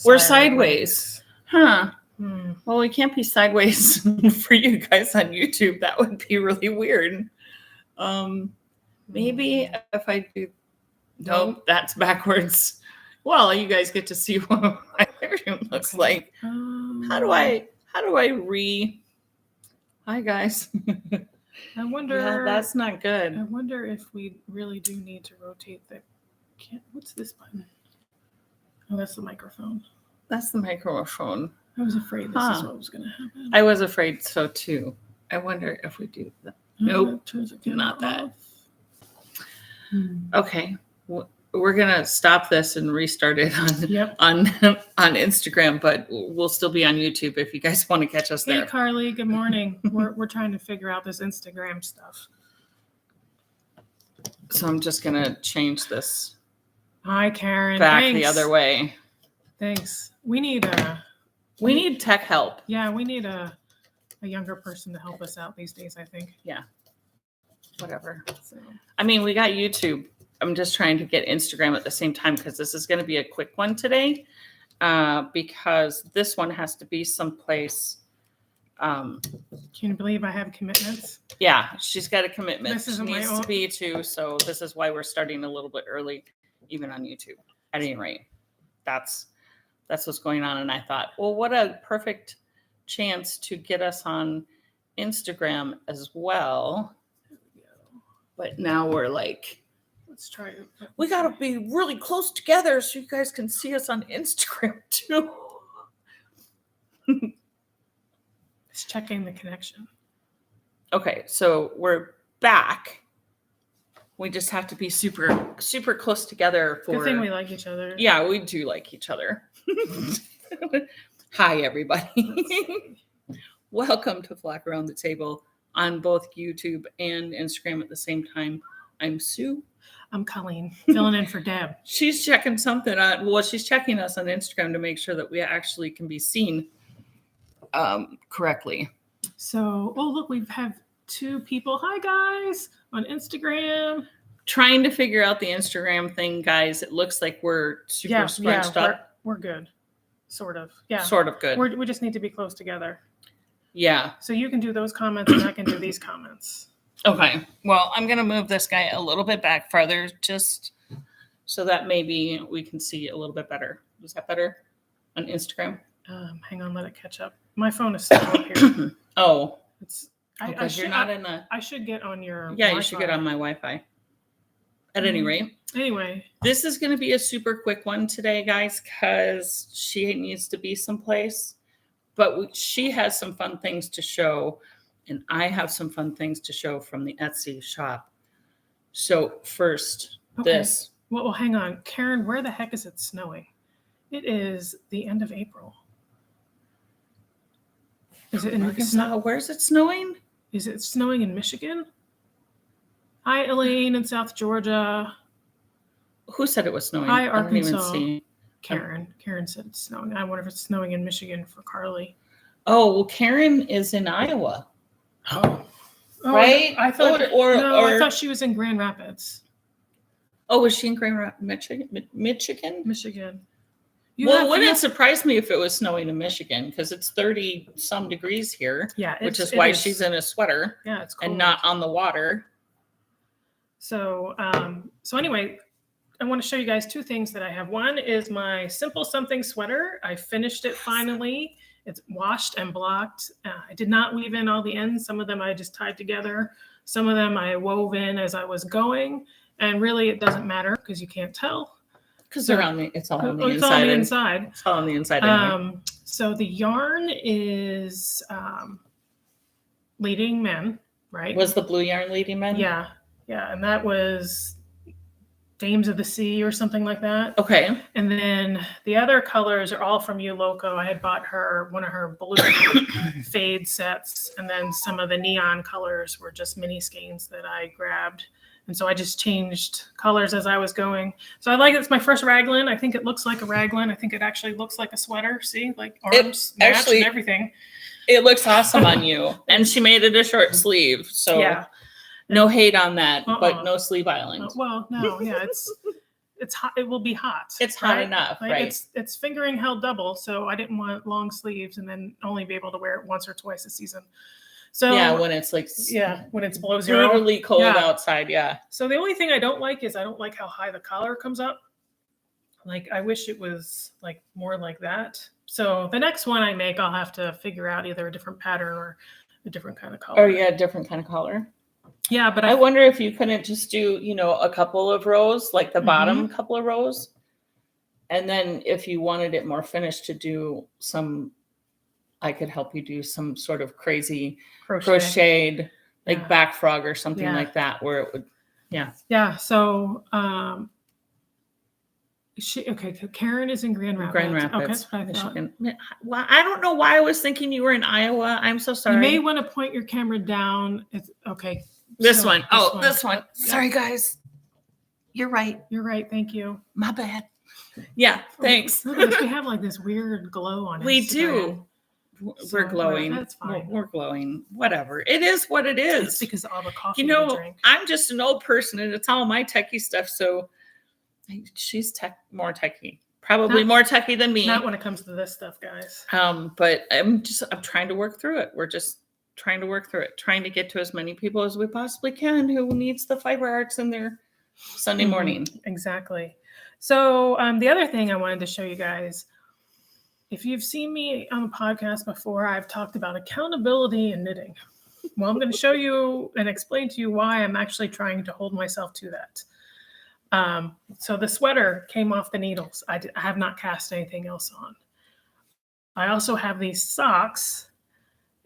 We're sideways. Huh. Well, we can't be sideways for you guys on YouTube. That would be really weird. Maybe if I do. Nope, that's backwards. Well, you guys get to see what my room looks like. How do I Hi guys. I wonder. Yeah, that's not good. I wonder if we really do need to rotate the. What's this button? Oh, that's the microphone. That's the microphone. I was afraid this is what was going to happen. I was afraid so too. I wonder if we do that. Nope, not that. Okay, we're gonna stop this and restart it on Instagram, but we'll still be on YouTube if you guys want to catch us there. Hey, Carly. Good morning. we're trying to figure out this Instagram stuff. So I'm just gonna change this. Hi, Karen. Back the other way. Thanks. We need tech help. Yeah, we need a younger person to help us out these days, I think. Yeah. Whatever. So. I mean, we got YouTube. I'm just trying to get Instagram at the same time because this is going to be a quick one today because this one has to be someplace. Can you believe I have commitments? Yeah, she's got a commitment. This she needs to be too. So this is why we're starting a little bit early, even on YouTube. At any rate, that's what's going on. And I thought, well, what a perfect chance to get us on Instagram as well. But now we're like, let's try it. We got to be really close together so you guys can see us on Instagram too. It's checking the connection. Okay, so we're back. We just have to be super, super close together. Good thing we like each other. Yeah, we do like each other. Hi, everybody. Welcome to Flock Around the Table on both YouTube and Instagram at the same time. I'm Sue. I'm Colleen, filling in for Deb. She's checking something on. Well, she's checking us on Instagram to make sure that we actually can be seen correctly. So, look, we have 2 people. Hi, guys, on Instagram. Trying to figure out the Instagram thing, guys. It looks like we're super scrunched up. We're good. Sort of. Yeah. Sort of good. We just need to be close together. Yeah. So you can do those comments and I can do these comments. Okay. Well, I'm going to move this guy a little bit back farther just so that maybe we can see a little bit better. Is that better on Instagram? Hang on, let it catch up. My phone is still up here. Oh. You're not in the... I should get on your Wi-Fi. You should get on my Wi-Fi. At any rate. Anyway. This is going to be a super quick one today, guys, because she needs to be someplace. But she has some fun things to show, and I have some fun things to show from the Etsy shop. So first, this. Well, hang on. Karen, where the heck is it snowing? It is the end of April. Is it in Arkansas? Where's it snowing? Is it snowing in Michigan? Hi, Elaine in South Georgia. Who said it was snowing? Hi, Arkansas. I don't even see. Karen said it's snowing. I wonder if it's snowing in Michigan for Carly. Oh, well, Karen is in Iowa. Oh, right? I thought I thought she was in Grand Rapids. Oh, was she in Grand Rapids, Michigan? Michigan. Wouldn't surprise me if it was snowing in Michigan because it's 30 some degrees here. Yeah, which is why she's in a sweater. Yeah, it's cold. And not on the water. So, anyway, I want to show you guys 2 things that I have. One is my Simple Something sweater. I finished it finally. It's washed and blocked. I did not weave in all the ends. Some of them I just tied together. Some of them I wove in as I was going. And really, it doesn't matter because you can't tell. Because it's all on the inside. It's all on the inside. It's all on the inside. Anyway. So the yarn is Leading Men, right? Was the blue yarn Leading Men? Yeah. Yeah. And that was Dames of the Sea or something like that. Okay. And then the other colors are all from Loco. I had bought her one of her blue fade sets. And then some of the neon colors were just mini skeins that I grabbed. And so I just changed colors as I was going. So I like it's my first raglan. I think it looks like a raglan. I think it actually looks like a sweater. See, like arms matched and everything. It looks awesome on you. And she made it a short sleeve. So yeah. No hate on that, but no sleeve island. Well, no, yeah, it's hot. It will be hot. It's hot enough, Like, right? It's fingering held double, so I didn't want long sleeves and then only be able to wear it once or twice a season. So yeah, when it's like when it's below zero, brutally cold Yeah. outside. Yeah. So the only thing I don't like is I don't like how high the collar comes up. Like I wish it was like more like that. So the next one I make, I'll have to figure out either a different pattern or a different kind of collar. Or yeah, different kind of collar. Yeah, but I wonder if you couldn't just do, a couple of rows, like the bottom Mm-hmm. couple of rows. And then if you wanted it more finished to do I could help you do some sort of crazy crocheted, like Yeah. back frog or something Yeah. like that, where it would, Yeah. So Karen is in Grand Rapids. Grand Rapids, Okay, that's what I thought. Michigan. Well, I don't know why I was thinking you were in Iowa. I'm so sorry. You may want to point your camera down. It's okay. This So, one. Oh, this one. Yep. Sorry, guys. You're right. You're right. Thank you. My bad. Yeah, thanks. Look at this. We have like this weird glow on We Instagram. do. So, We're glowing. That's fine. We're glowing. Whatever. It is what it is. It's because of all the coffee we drink. I'm just an old person and it's all my techie stuff. So she's more techie. Probably more techie than me. Not when it comes to this stuff, guys. But I'm trying to work through it. We're just trying to work through it, trying to get to as many people as we possibly can who needs the fiber arts in their Sunday morning. Exactly. So the other thing I wanted to show you guys, if you've seen me on the podcast before, I've talked about accountability and knitting. Well, I'm going to show you and explain to you why I'm actually trying to hold myself to that. So the sweater came off the needles. I have not cast anything else on. I also have these socks,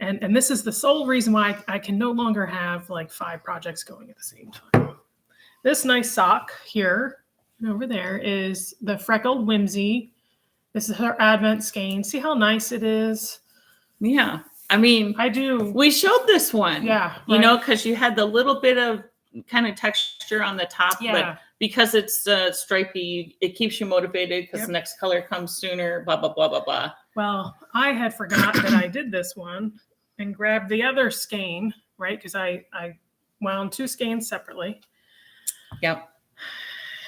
and this is the sole reason why I can no longer have like 5 projects going at the same time. This nice sock here and over there is the Freckled Whimsy. This is her Advent skein. See how nice it is? Yeah. I mean, I do. We showed this one. Yeah. Because you had the little bit of kind of texture on the top, but because it's stripy, it keeps you motivated because the next color comes sooner, blah, blah, blah, blah, blah. Well, I had forgot that I did this one and grabbed the other skein, right? Because I wound 2 skeins separately. Yep.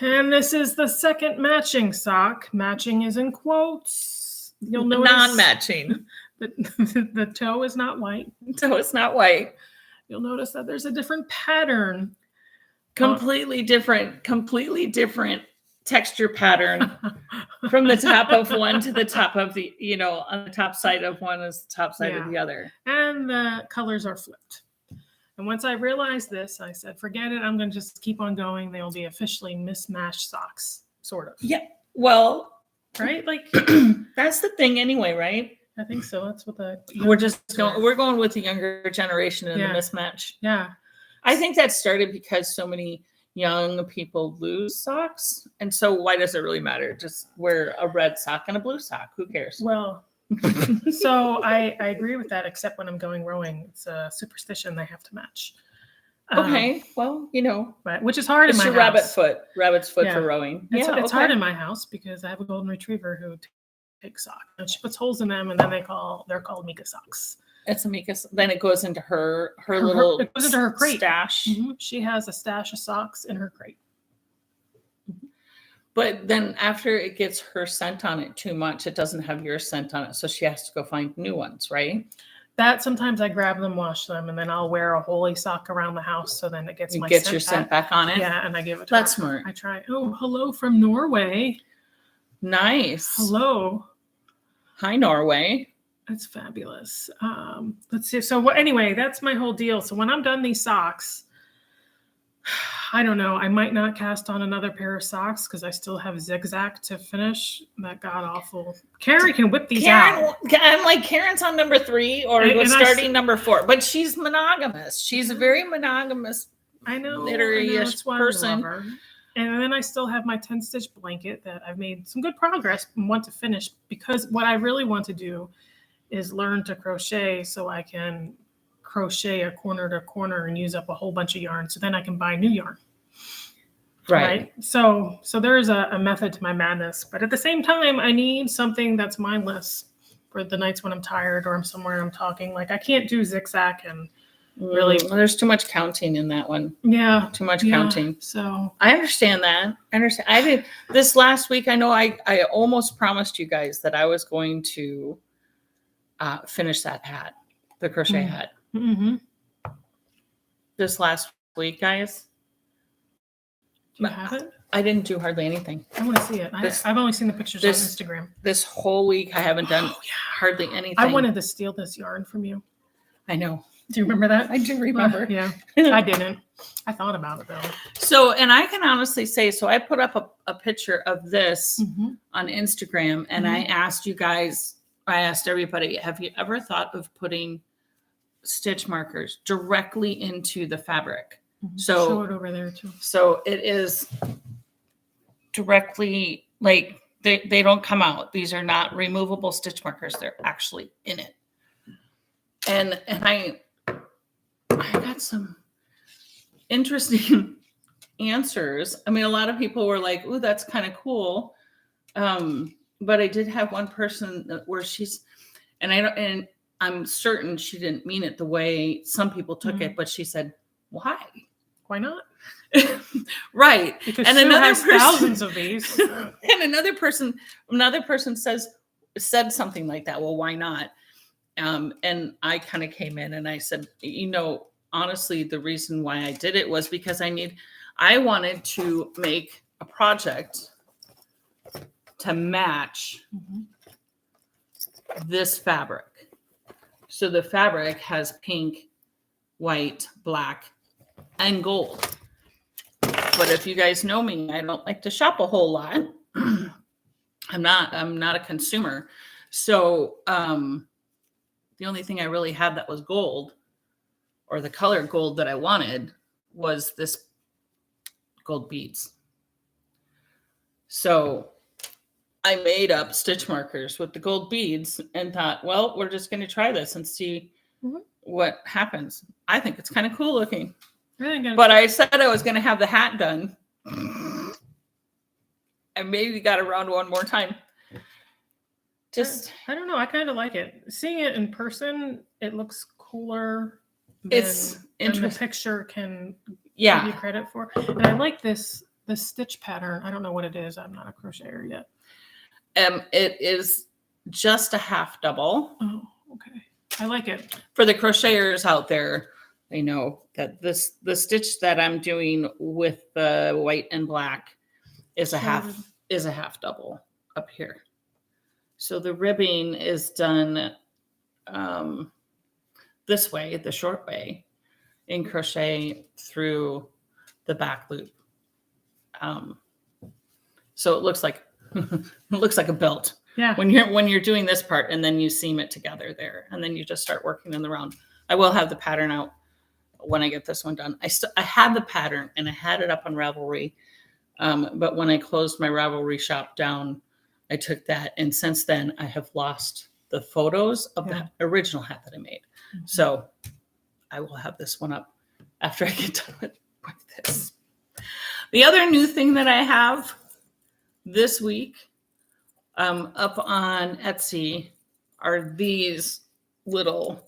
And this is the second matching sock. Matching is in quotes. You'll notice non-matching. The toe is not white. So it's not white. You'll notice that there's a different pattern. Completely different texture pattern from the top of one to the top of the, on the top side of one is the top side of the other. And the colors are flipped. And once I realized this, I said, forget it. I'm going to just keep on going. They'll be officially mismatched socks, sort of. Yeah. Well, right? Like that's the thing anyway, right? I think so. That's what we're going with the younger generation in the mismatch. Yeah. I think that started because so many young people lose socks. And so why does it really matter? Just wear a red sock and a blue sock. Who cares? Well, so I agree with that, except when I'm going rowing. It's a superstition they have to match. Okay. Well, but which is hard in my house. Rabbit's foot for rowing. It's hard in my house because I have a golden retriever who takes socks and she puts holes in them, and then they're called Mika socks. It's a Mika. Then it goes into her little it goes into her crate stash. Mm-hmm. She has a stash of socks in her crate. But then after it gets her scent on it too much, it doesn't have your scent on it. So she has to go find new ones, right? That sometimes I grab them, wash them, and then I'll wear a holy sock around the house so then it gets your scent back on it. Yeah, and I give it to her. That's smart. I try. Oh, hello from Norway. Nice. Hello. Hi, Norway. That's fabulous. Let's see. So anyway, that's my whole deal. So when I'm done these socks, I don't know. I might not cast on another pair of socks because I still have zigzag to finish. That god awful. Karen can whip these out. I'm like, Karen's on number 3 or starting number 4, but she's monogamous. She's a very monogamous. I know. Literary-ish person. And then I still have my 10-stitch blanket that I've made some good progress and want to finish, because what I really want to do is learn to crochet so I can crochet a corner to corner and use up a whole bunch of yarn. So then I can buy new yarn. Right. So there is a method to my madness, but at the same time, I need something that's mindless for the nights when I'm tired or I'm somewhere and I'm talking. Like I can't do zigzag and really. There's too much counting in that one. Yeah. Too much Yeah, counting. so I understand that. I understand. I did this last week. I know I almost promised you guys that I was going to finish that hat, the crochet hat. mm-hmm. This last week, guys. Do you have it? I didn't do hardly anything. I want to see it. I've only seen the pictures on Instagram. This whole week, I haven't done hardly anything. I wanted to steal this yarn from you. I know. Do you remember that? I do remember. Yeah, I didn't. I thought about it though. So, and I can honestly say, so I put up a picture of this on Instagram, and I asked you guys, I asked everybody, have you ever thought of putting stitch markers directly into the fabric? So show it over there too. So it is directly, like they don't come out. These are not removable stitch markers. They're actually in it. And I got some interesting answers. I mean, a lot of people were like, "Ooh, that's kind of cool." But I did have one person where and I'm certain she didn't mean it the way some people took it, but she said, "Why? Why not?" Right. Because and Sue another has person, thousands of these. And another person said something like that. Well, why not? And I kind of came in and I said, honestly, the reason why I did it was because I wanted to make a project to match this fabric. So the fabric has pink, white, black, and gold. But if you guys know me, I don't like to shop a whole lot. I'm not a consumer. So the only thing I really had that was gold, or the color gold that I wanted, was this gold beads. So I made up stitch markers with the gold beads and thought, well, we're just going to try this and see what happens. I think it's kind of cool looking. But I said I was going to have the hat done. I maybe got around one more time. I don't know. I kind of like it. Seeing it in person, it looks cooler. It's interesting. The picture can give you credit for. And I like the stitch pattern. I don't know what it is. I'm not a crocheter yet. It is just a half double. Oh, okay. I like it. For the crocheters out there, they know that the stitch that I'm doing with the white and black is a half double up here. So the ribbing is done this way, the short way, in crochet through the back loop. So it looks like a belt. Yeah. When you're doing this part, and then you seam it together there, and then you just start working in the round. I will have the pattern out when I get this one done. I had the pattern and I had it up on Ravelry, but when I closed my Ravelry shop down, I took that, and since then I have lost the photos of that original hat that I made. So I will have this one up after I get done with this. The other new thing that I have this week up on Etsy are these little.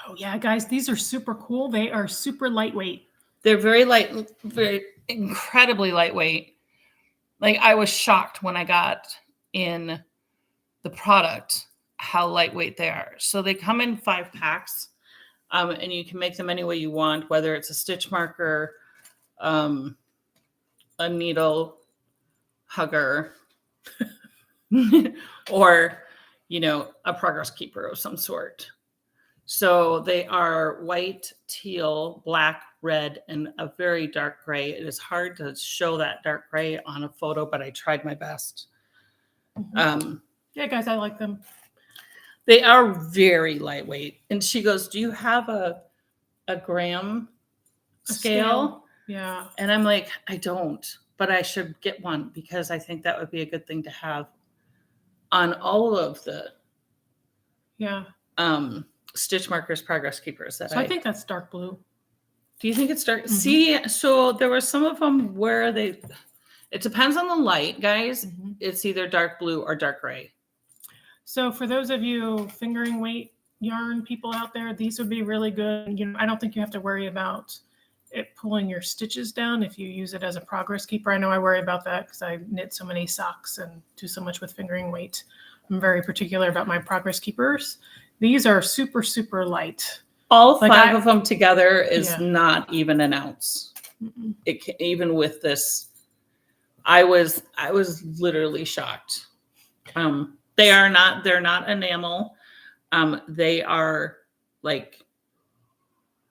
Oh yeah, guys, these are super cool. They are super lightweight. They're very light, very incredibly lightweight. Like, I was shocked when I got in the product how lightweight they are. So they come in 5 packs, and you can make them any way you want, whether it's a stitch marker, a needle hugger, or, a progress keeper of some sort. So they are white, teal, black, red, and a very dark gray. It is hard to show that dark gray on a photo, but I tried my best. Yeah, guys, I like them. They are very lightweight. And she goes, "Do you have a gram scale?" Yeah. And I'm like, "I don't, but I should get one because I think that would be a good thing to have on all of the stitch markers, progress keepers. I think that's dark blue. Do you think it's dark? See, so there were some of them where it depends on the light, guys. It's either dark blue or dark gray. So for those of you fingering weight yarn people out there, these would be really good. You know, I don't think you have to worry about it pulling your stitches down if you use it as a progress keeper. I know I worry about that because I knit so many socks and do so much with fingering weight. I'm very particular about my progress keepers. These are super, super light. All Like 5 of them together is Yeah. not even an ounce. Mm-mm. Even with this, I was literally shocked. They're not enamel. They are like,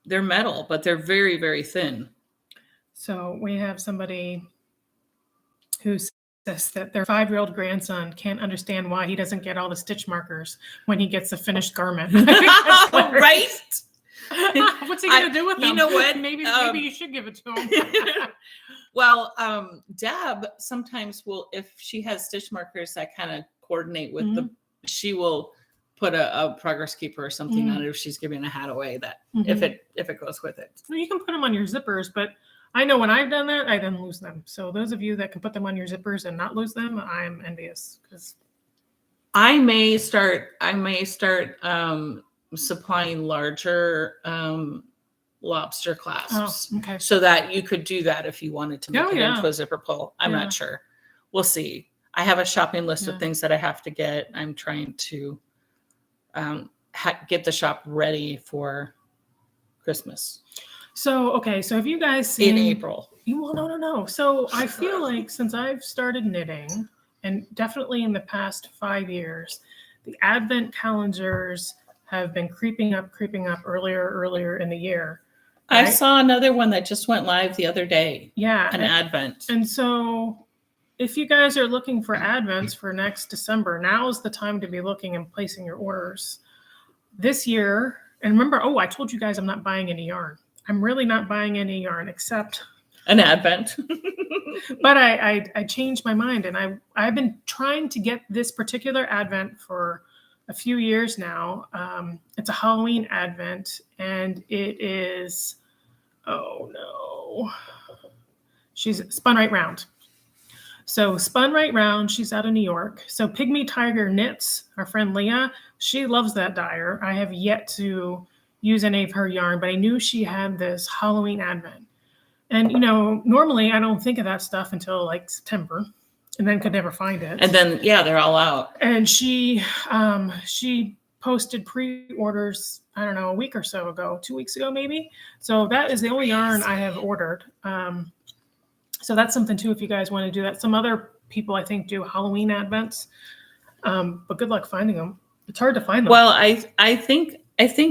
they're metal, but they're very, very thin. So we have somebody who says that their 5-year-old grandson can't understand why he doesn't get all the stitch markers when he gets a finished garment. Right? What's he gonna do with them? You know what? Maybe you should give it to him. Well, Deb sometimes will, if she has stitch markers that kind of coordinate with she will put a progress keeper or something on it if she's giving a hat away, that if it goes with it. Well, you can put them on your zippers, but I know when I've done that, I then lose them. So those of you that can put them on your zippers and not lose them, I'm envious, because I may start supplying larger lobster clasps. okay. So that you could do that if you wanted to make it into a zipper pull. I'm Yeah. not sure. We'll see. I have a shopping list Yeah. of things that I have to get. I'm trying to get the shop ready for Christmas So, okay. So have you guys seen in April. Well, no. So I feel like since I've started knitting, and definitely in the past 5 years, the advent calendars have been creeping up earlier in the year. I right? saw another one that just went live the other day. Yeah. An advent. And so if you guys are looking for advents for next December, now is the time to be looking and placing your orders. This year, and remember, I told you guys I'm not buying any yarn. I'm really not buying any yarn except an advent. But I changed my mind, and I've been trying to get this particular advent for a few years now. It's a Halloween advent, and it is, she's Spun Right Round. So Spun Right Round, she's out of New York. So Pygmy Tiger Knits, our friend Leah, she loves that dyer. I have yet to use any of her yarn, but I knew she had this Halloween advent. And, normally I don't think of that stuff until like September, and then could never find it. And then, they're all out. And she posted pre-orders, I don't know, a week or so ago, 2 weeks ago, maybe. So that is the only yarn I have ordered. So that's something too, if you guys want to do that. Some other people, I think, do Halloween advents, but good luck finding them. It's hard to find them. Well, I think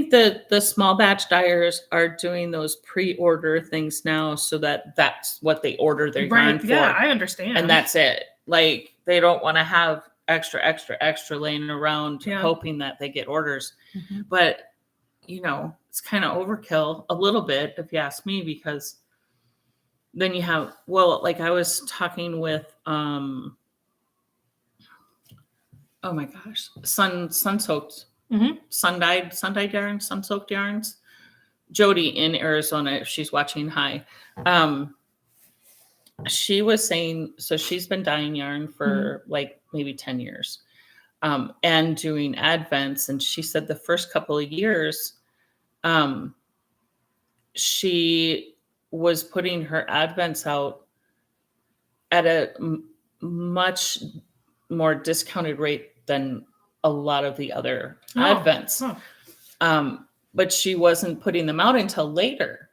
the small batch dyers are doing those pre-order things now, so that's what they order their yarn for. Yeah, I understand. And that's it. Like, they don't want to have extra laying around hoping that they get orders. Mm-hmm. But, it's kind of overkill a little bit, if you ask me, because then you have, like I was talking with, oh my gosh, sun-soaked. Mm-hmm. Sun-dyed yarns, sun-soaked yarns. Jody in Arizona, if she's watching, hi. She was saying, so she's been dyeing yarn for like maybe 10 years and doing advents. And she said the first couple of years, she was putting her advents out at a much more discounted rate than a lot of the other advents. But she wasn't putting them out until later,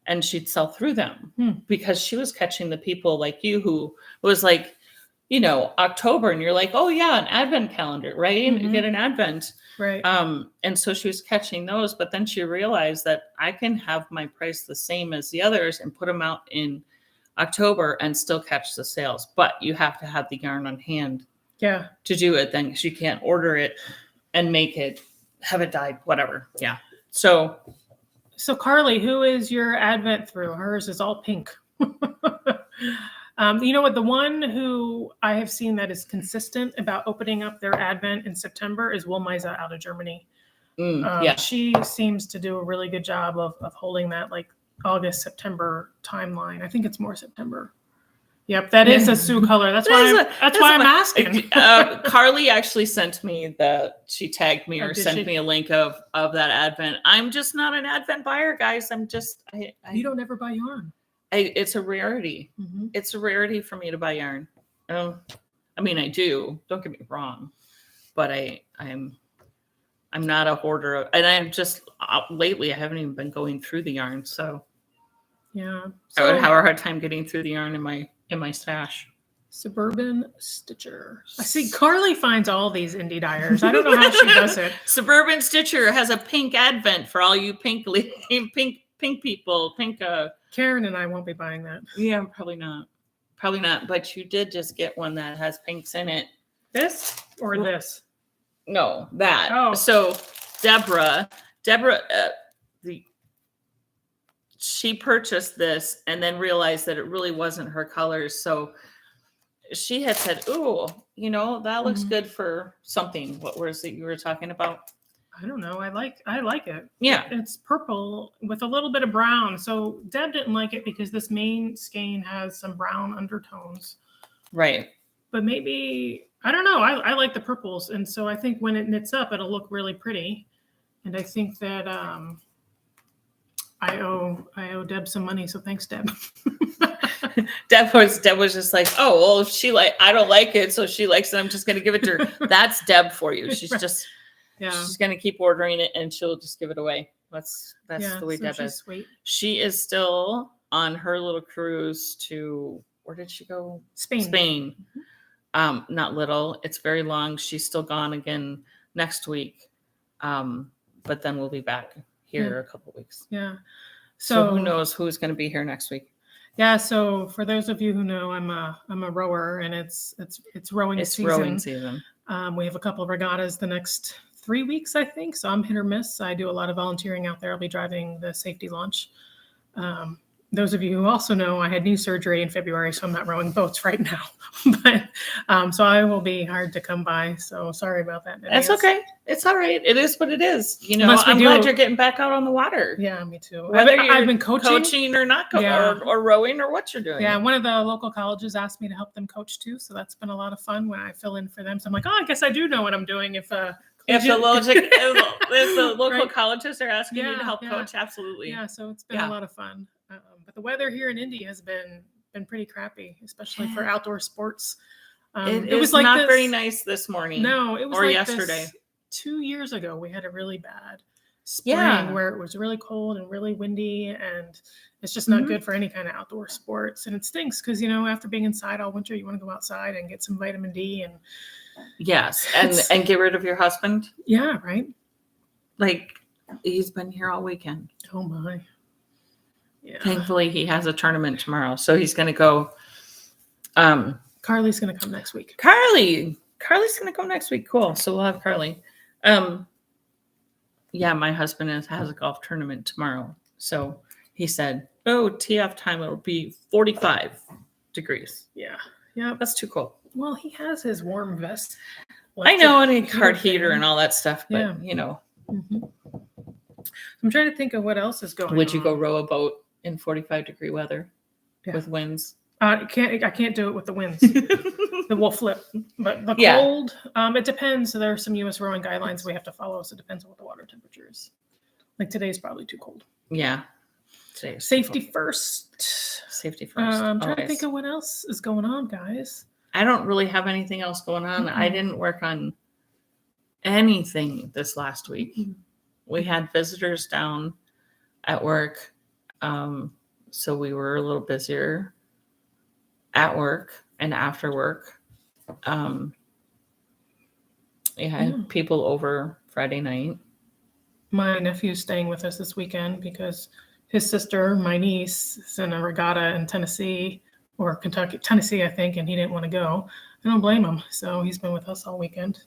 and she'd sell through them because she was catching the people like you who was like, October, and you're like, oh yeah, an advent calendar, right? You get an advent. Right. And so she was catching those, but then she realized that I can have my price the same as the others and put them out in October and still catch the sales, but you have to have the yarn on hand to do it then, because you can't order it and make it, have it dyed, whatever. Yeah. So Carly, who is your advent through? Hers is all pink. You know what? The one who I have seen that is consistent about opening up their advent in September is Wilmeise out of Germany. She seems to do a really good job of holding that like August, September timeline. I think it's more September. Yep, that is a Sue color. That's why I'm asking. Carly actually sent me she tagged me or sent me a link of that Advent. I'm just not an Advent buyer, guys. I'm just you don't ever buy yarn. It's a rarity. Mm-hmm. It's a rarity for me to buy yarn. I mean, I do. Don't get me wrong, but I'm not a hoarder, and I'm just lately I haven't even been going through the yarn, so yeah. I would have a hard time getting through the yarn in my stash. Suburban Stitcher. I see Carly finds all these indie dyers. I don't know how she does it. Suburban Stitcher has a pink Advent for all you pink people. Karen and I won't be buying that. Yeah, probably not. But you did just get one that has pinks in it. This or this? No, that. Oh, so Deborah, she purchased this and then realized that it really wasn't her colors. So she had said, "Ooh, that looks good for something." What was it you were talking about? I don't know. I like it. Yeah. It's purple with a little bit of brown. So Deb didn't like it because this main skein has some brown undertones. Right. But maybe, I don't know. I like the purples. And so I think when it knits up, it'll look really pretty. And I think that I owe Deb some money. So thanks, Deb. Deb was just like, oh, well, if I don't like it, so she likes it, I'm just going to give it to her. That's Deb for you. She's just... Yeah. She's going to keep ordering it and she'll just give it away. That's the way Deb is. Sweet. She is still on her little cruise to, where did she go? Spain. Mm-hmm. Not little. It's very long. She's still gone again next week. But then we'll be back here a couple of weeks. Yeah. So who knows who's going to be here next week? Yeah. So for those of you who know, I'm a rower and it's rowing season. It's rowing season. We have a couple of regattas the next 3 weeks, I think. So I'm hit or miss. I do a lot of volunteering out there. I'll be driving the safety launch. Those of you who also know, I had knee surgery in February, so I'm not rowing boats right now. But so I will be hard to come by. So sorry about that. That's okay. It's all right. It is what it is. I'm glad you're getting back out on the water. Yeah, me too. Whether I've been coaching or not, or rowing or what you're doing. Yeah, one of the local colleges asked me to help them coach too. So that's been a lot of fun when I fill in for them. So I'm like, oh, I guess I do know what I'm doing if the local right. colleges are asking you to help coach, absolutely. Yeah, so it's been a lot of fun. But the weather here in Indy has been pretty crappy, especially for outdoor sports. It was like not very nice this morning. No, it was or like yesterday. 2 years ago, we had a really bad spring where it was really cold and really windy, and it's just not good for any kind of outdoor sports. And it stinks because after being inside all winter, you want to go outside and get some vitamin D and. Yes, and get rid of your husband. Yeah, right. Like he's been here all weekend. Oh my. Yeah. Thankfully, he has a tournament tomorrow, so he's going to go. Carly's going to come next week. Carly's going to come next week. Cool. So we'll have Carly. Yeah, my husband has a golf tournament tomorrow, so he said, "Oh, tee off time it'll be 45 degrees." Yeah. That's too cold. Well, he has his warm vest. I know, and a card heater and all that stuff, but Mm-hmm. I'm trying to think of what else is going on. Would you go row a boat in 45-degree weather with winds? I can't do it with the winds. It will flip. But the cold, it depends. So there are some U.S. rowing guidelines we have to follow, so it depends on what the water temperature is. Like today's probably too cold. Yeah. Safety first. Safety first. I'm trying to think of what else is going on, guys. I don't really have anything else going on. I didn't work on anything this last week. We had visitors down at work. So we were a little busier at work and after work. We had people over Friday night. My nephew's staying with us this weekend because his sister, my niece, is in a regatta in Tennessee. Or Tennessee, I think, and he didn't want to go. I don't blame him. So he's been with us all weekend.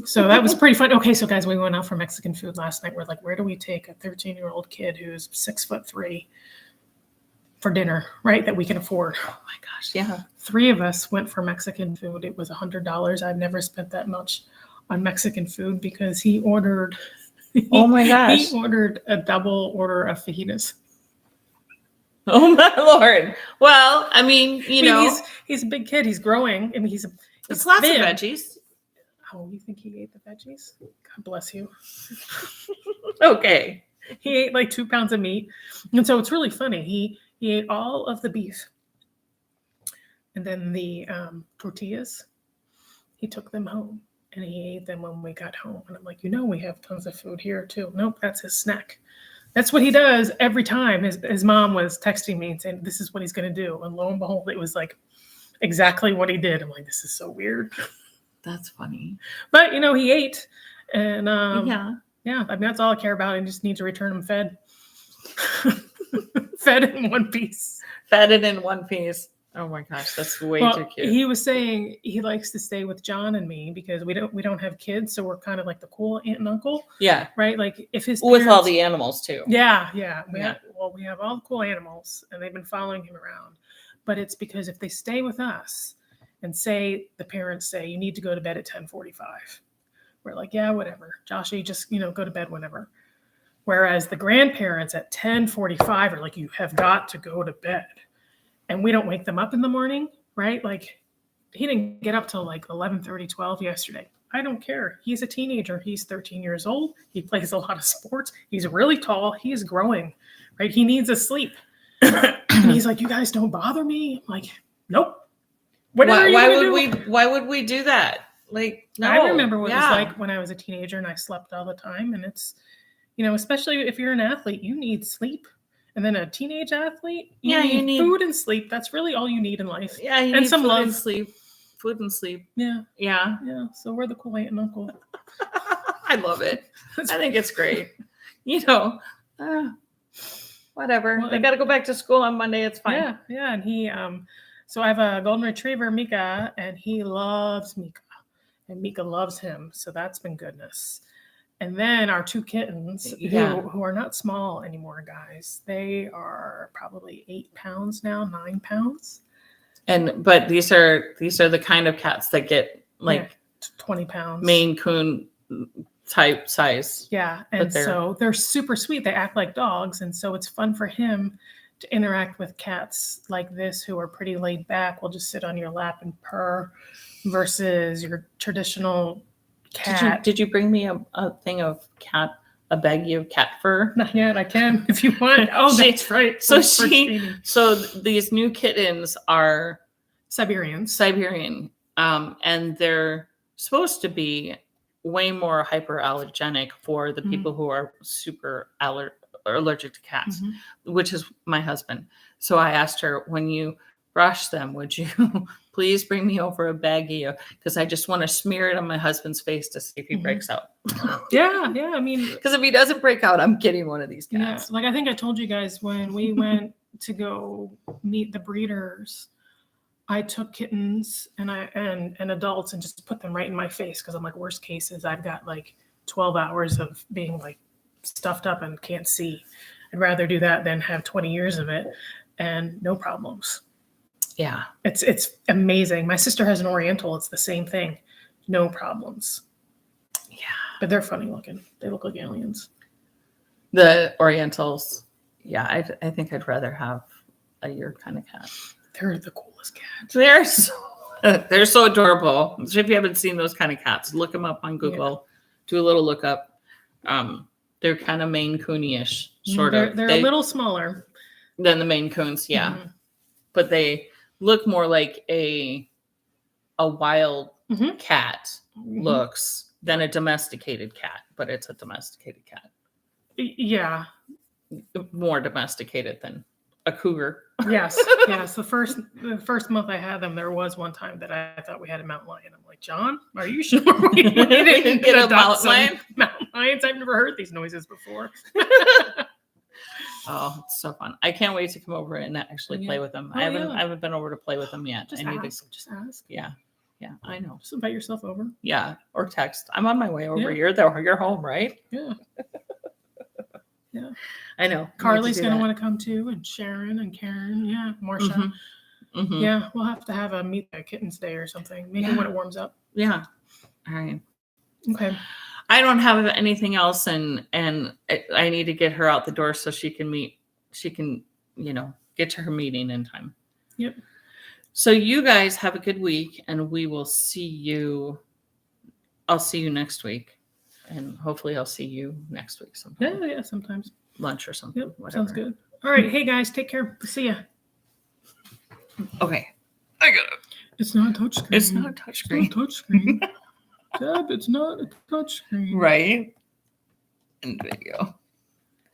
So that was pretty fun. Okay, so guys, we went out for Mexican food last night. We're like, where do we take a 13-year-old kid who's 6'3" for dinner, right? That we can afford. Oh my gosh, yeah. 3 of us went for Mexican food. It was $100. I've never spent that much on Mexican food because he ordered. Oh my gosh. He ordered a double order of fajitas. Oh my Lord. Well, I mean, he's a big kid. He's growing. I mean, he's lots thin. of veggies. Oh, you think he ate the veggies? God bless you. Okay. He ate like 2 pounds of meat. And so it's really funny. He ate all of the beef. And then the tortillas, he took them home. And he ate them when we got home. And I'm like, we have tons of food here too. Nope, that's his snack. That's what he does every time. His mom was texting me and saying, this is what he's going to do. And lo and behold, it was like exactly what he did. I'm like, this is so weird. That's funny. But, he ate. And yeah, I mean, that's all I care about. I just need to return him fed. Fed in one piece. Fed it in one piece. Oh my gosh, that's way too cute. He was saying he likes to stay with John and me because we don't have kids, so we're kind of like the cool aunt and uncle. Yeah. Right? Like if his with all the animals too. Yeah. We have all the cool animals and they've been following him around. But it's because if they stay with us and the parents say you need to go to bed at 10:45. We're like, yeah, whatever. Joshy, just go to bed whenever. Whereas the grandparents at 10:45 are like, you have got to go to bed. And we don't wake them up in the morning, right? Like he didn't get up till like 11:30, 12 yesterday. I don't care. He's a teenager. He's 13 years old. He plays a lot of sports. He's really tall. He's growing, right? He needs a sleep. And he's like, you guys don't bother me. I'm like, nope. Why would we do that? Like, no. I remember what it was like when I was a teenager and I slept all the time. And it's, especially if you're an athlete, you need sleep. And then a teenage athlete, you need food and sleep. That's really all you need in life. Yeah, you and need some food love. and sleep. Food and sleep. Yeah. Yeah. Yeah. So we're the cool aunt and uncle. I love it. I think it's great. Whatever. Well, they got to go back to school on Monday. It's fine. Yeah. Yeah. And he, so I have a golden retriever, Mika, and he loves Mika. And Mika loves him. So that's been goodness. And then our 2 kittens who are not small anymore, guys. They are probably 8 pounds now, 9 pounds. But these are the kind of cats that get like 20 pounds. Maine Coon type size. Yeah. And so they're super sweet. They act like dogs. And so it's fun for him to interact with cats like this who are pretty laid back. Will just sit on your lap and purr versus your traditional cat. Did you bring me a thing of a baggie of cat fur? Not yet. I can if you want. Oh, that's right. So these new kittens are Siberian, and they're supposed to be way more hyperallergenic for the people who are super allergic to cats, which is my husband. So I asked her, when you brush them, would you please bring me over a baggie, because I just want to smear it on my husband's face to see if he breaks out. Yeah. I mean, because if he doesn't break out, I'm getting one of these cats. Yeah, like I think I told you guys when we went to go meet the breeders, I took kittens and adults and just put them right in my face because I'm like, worst case is I've got like 12 hours of being like stuffed up and can't see. I'd rather do that than have 20 years of it and no problems. Yeah. It's amazing. My sister has an Oriental. It's the same thing. No problems. Yeah. But they're funny looking. They look like aliens. The Orientals. Yeah. I think I'd rather have your kind of cat. They're the coolest cats. They're so adorable. So if you haven't seen those kind of cats, look them up on Google. Yeah. Do a little look up. They're kind of Maine Coon-ish, sort of. They're a little smaller than the Maine Coons. Yeah. But they look more like a wild cat looks than a domesticated cat, but it's a domesticated cat. Yeah. More domesticated than a cougar. Yes. The first month I had them, there was one time that I thought we had a mountain lion. I'm like, John, are you sure we didn't get a mountain lion? Mountain lions? I've never heard these noises before. Oh, it's so fun. I can't wait to come over and actually play with them. I haven't been over to play with them yet. Just ask. Yeah, I know. Just invite yourself over. Yeah, or text. I'm on my way over. You're home, right? Yeah. Yeah. I know. Carly's going to want to come too, and Sharon and Karen. Yeah, Marsha. Yeah, we'll have to have a meet the kittens day or something. Maybe when it warms up. Yeah. All right. Okay. I don't have anything else, and I need to get her out the door so she can get to her meeting in time. Yep. So you guys have a good week, and we will see you. I'll see you next week, and hopefully I'll see you next week sometime. Yeah, sometimes. Lunch or something. Yep, Whatever. sounds good. All right, hey guys, take care. See ya. Okay. I got it. It's not a touchscreen. It's not a touchscreen. It's not a touchscreen. Deb, it's not a touchscreen. Right? And video.